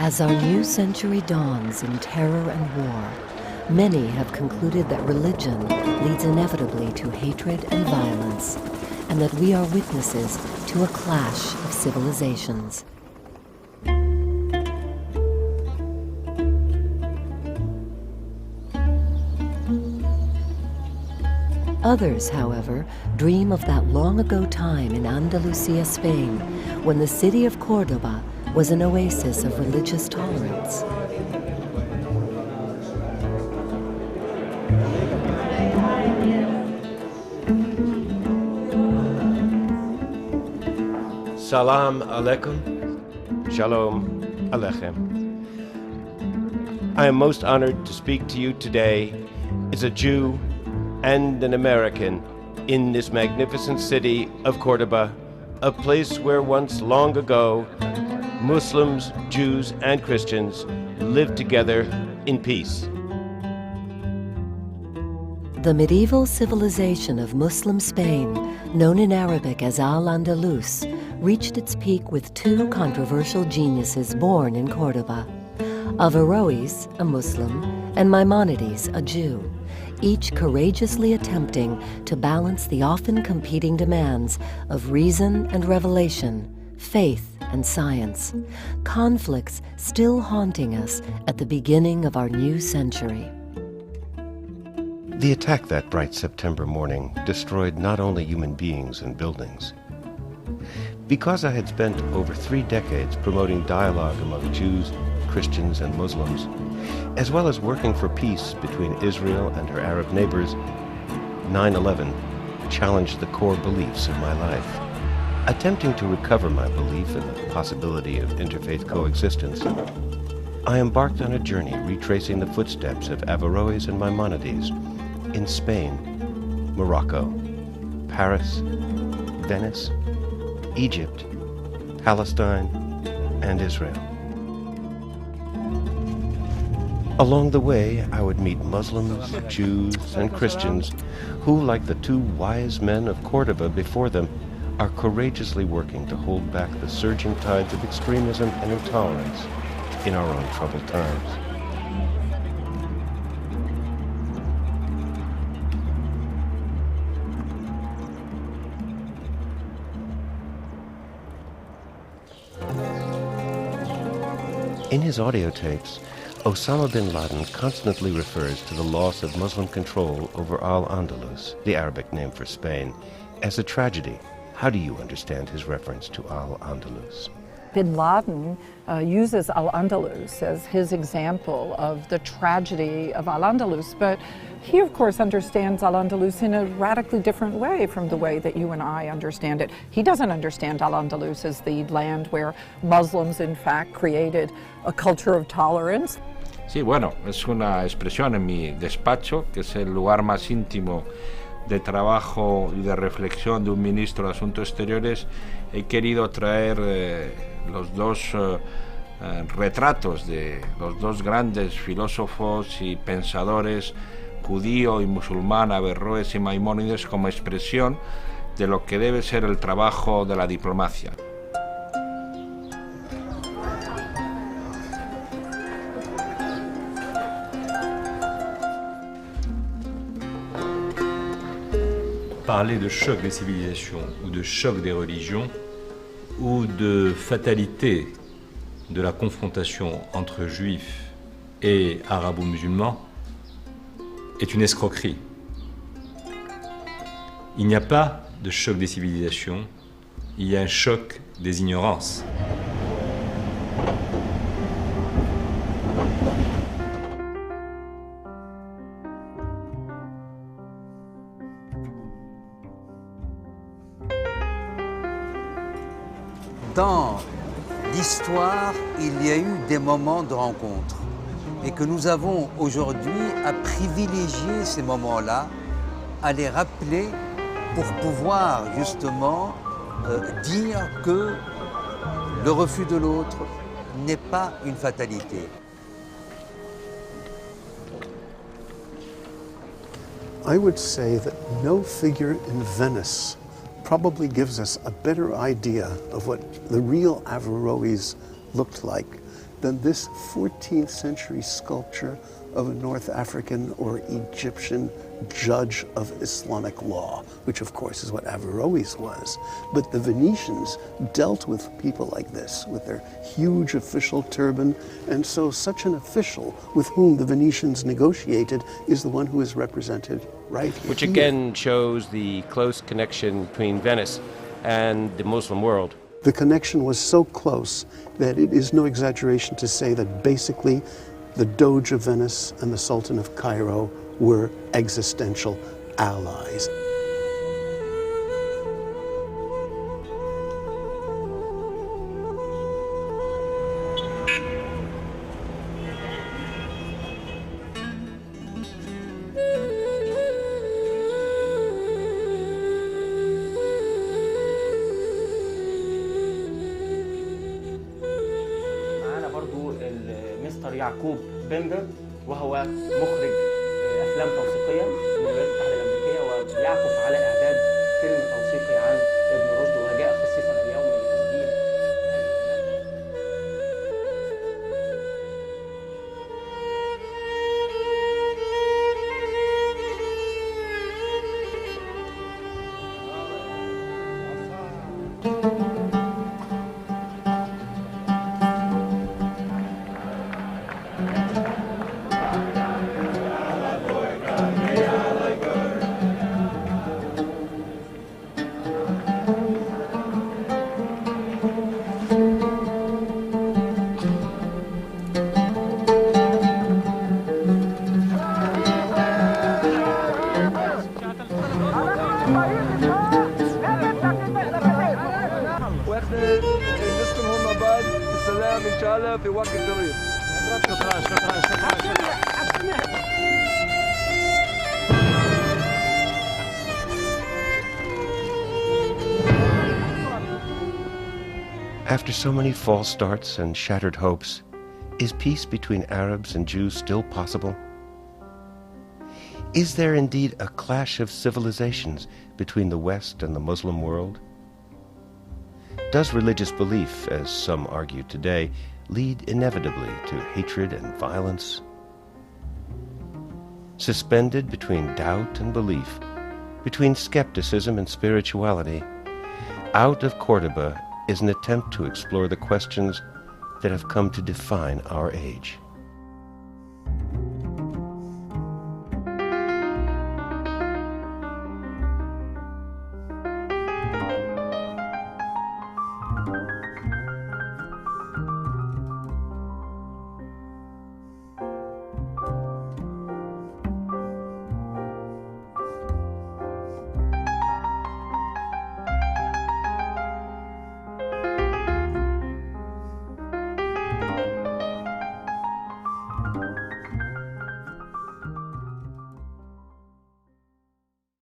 As our new century dawns in terror and war, many have concluded that religion leads inevitably to hatred and violence, and that we are witnesses to a clash of civilizations. Others, however, dream of that long ago time in Andalusia, Spain, when the city of Cordoba was an oasis of religious tolerance. Salam alaikum, shalom aleichem. I am most honored to speak to you today as a Jew and an American in this magnificent city of Cordoba, a place where once long ago Muslims, Jews, and Christians lived together in peace. The medieval civilization of Muslim Spain, known in Arabic as Al-Andalus, reached its peak with two controversial geniuses born in Cordoba: Averroes, a Muslim, and Maimonides, a Jew, each courageously attempting to balance the often competing demands of reason and revelation, faith and science, conflicts still haunting us at the beginning of our new century. The attack that bright September morning destroyed not only human beings and buildings. Because I had spent over 3 decades promoting dialogue among Jews, Christians, and Muslims, as well as working for peace between Israel and her Arab neighbors, 9/11 challenged the core beliefs of my life. Attempting to recover my belief in the possibility of interfaith coexistence, I embarked on a journey retracing the footsteps of Averroes and Maimonides in Spain, Morocco, Paris, Venice, Egypt, Palestine, and Israel. Along the way, I would meet Muslims, Jews, and Christians who, like the 2 wise men of Cordoba before them, are courageously working to hold back the surging tides of extremism and intolerance in our own troubled times. In his audio tapes, Osama bin Laden constantly refers to the loss of Muslim control over Al-Andalus, the Arabic name for Spain, as a tragedy. How do you understand his reference to Al-Andalus? Bin Laden uses Al-Andalus as his example of the tragedy of Al-Andalus, but he, of course, understands Al-Andalus in a radically different way from the way that you and I understand it. He doesn't understand Al-Andalus as the land where Muslims, in fact, created a culture of tolerance. Sí, bueno, es una expresión en mi despacho, que es el lugar más íntimo de trabajo y de reflexión de un ministro de Asuntos Exteriores. He querido traer los dos retratos de los 2 grandes filósofos y pensadores, judío y musulmán, Averroes y Maimónides, como expresión de lo que debe ser el trabajo de la diplomacia. Parler de choc des civilisations ou de choc des religions ou de fatalité de la confrontation entre juifs et arabo-musulmans est une escroquerie. Il n'y a pas de choc des civilisations, il y a un choc des ignorances. Dans l'histoire, il y a eu des moments de rencontre et que nous avons aujourd'hui à privilégier ces moments-là, à les rappeler pour pouvoir justement dire que le refus de l'autre n'est pas une fatalité. I would say that no figure in Venice probably gives us a better idea of what the real Averroes looked like than this 14th century sculpture of a North African or Egyptian judge of Islamic law, which of course is what Averroes was. But the Venetians dealt with people like this, with their huge official turban, and so such an official with whom the Venetians negotiated is the one who is represented right here. Which again shows the close connection between Venice and the Muslim world. The connection was so close that it is no exaggeration to say that basically the Doge of Venice and the Sultan of Cairo were existential allies. مستر يعقوب بندر وهو مخرج افلام توثيقيه من الولايات المتحده الامريكيه ويعكف على اعداد فيلم توثيقي عن ابن رشد وجاء خصيصا اليوم لتسجيل After so many false starts and shattered hopes, is peace between Arabs and Jews still possible? Is there indeed a clash of civilizations between the West and the Muslim world? Does religious belief, as some argue today, lead inevitably to hatred and violence? Suspended between doubt and belief, between skepticism and spirituality, Out of Cordoba is an attempt to explore the questions that have come to define our age.